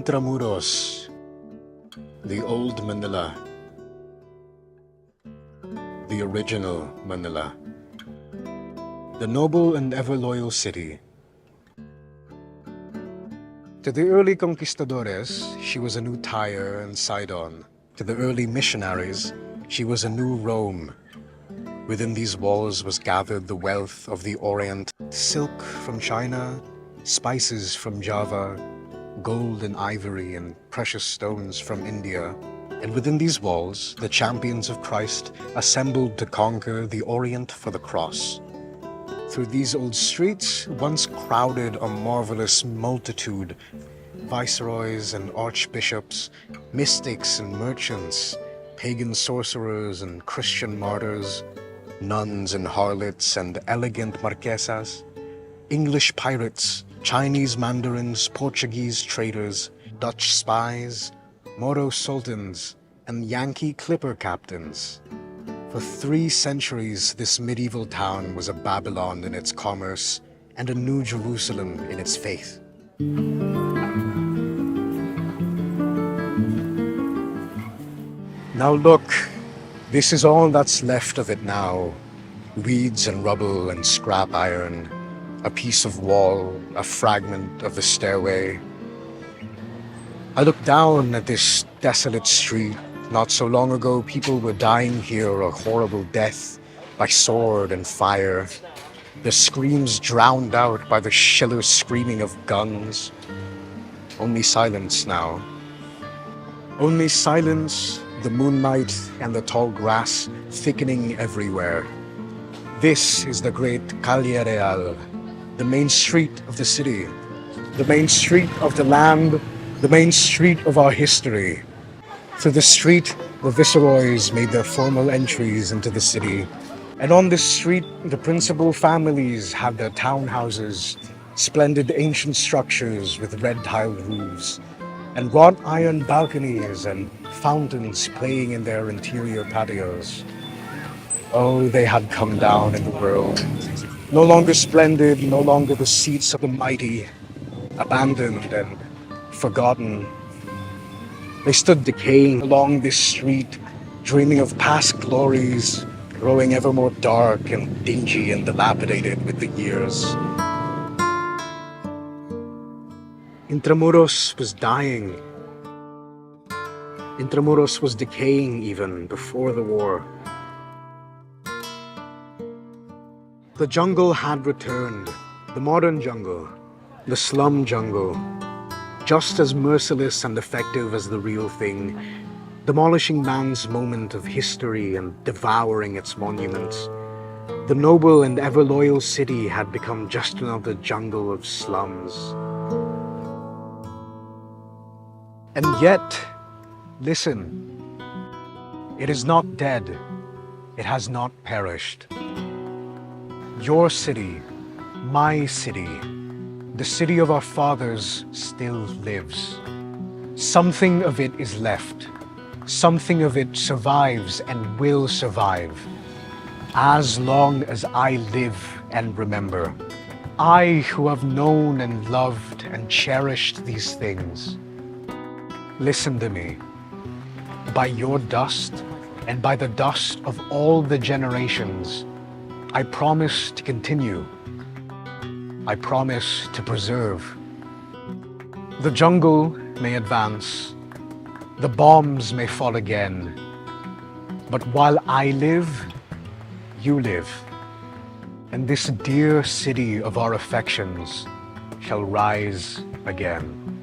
Intramuros, the old Manila, the original Manila, the noble and ever-loyal city. To the early conquistadores, she was a new Tyre and Sidon. To the early missionaries, she was a new Rome. Within these walls was gathered the wealth of the Orient, silk from China, spices from Java, gold and ivory and precious stones from India. And within these walls, the champions of Christ assembled to conquer the Orient for the cross. Through these old streets once crowded a marvelous multitude, viceroys and archbishops, mystics and merchants, pagan sorcerers and Christian martyrs, nuns and harlots and elegant marquesas, English pirates, Chinese mandarins, Portuguese traders, Dutch spies, Moro sultans, and Yankee clipper captains. For 3 centuries, this medieval town was a Babylon in its commerce and a New Jerusalem in its faith. Now look, this is all that's left of it now. Weeds and rubble and scrap iron, a piece of wall, a fragment of the stairway. I look down at this desolate street. Not so long ago, people were dying here a horrible death by sword and fire. Their screams drowned out by the shiller screaming of guns. Only silence now. Only silence, the moonlight and the tall grass thickening everywhere. This is the great Calle Real, the main street of the city, the main street of the land, the main street of our history. Through the street, the viceroys made their formal entries into the city. And on this street, the principal families had their townhouses, splendid ancient structures with red-tiled roofs, and wrought iron balconies and fountains playing in their interior patios. Oh, they had come down in the world. No longer splendid, no longer the seats of the mighty, abandoned and forgotten. They stood decaying along this street, dreaming of past glories, growing ever more dark and dingy and dilapidated with the years. Intramuros was dying. Intramuros was decaying even before the war. The jungle had returned, the modern jungle, the slum jungle, just as merciless and effective as the real thing, demolishing man's moment of history and devouring its monuments. The noble and ever-loyal city had become just another jungle of slums. And yet, listen, it is not dead, it has not perished. Your city, my city, the city of our fathers still lives. Something of it is left. Something of it survives and will survive. As long as I live and remember. I who have known and loved and cherished these things. Listen to me. By your dust and by the dust of all the generations, I promise to continue. I promise to preserve. The jungle may advance, the bombs may fall again, but while I live, you live, and this dear city of our affections shall rise again.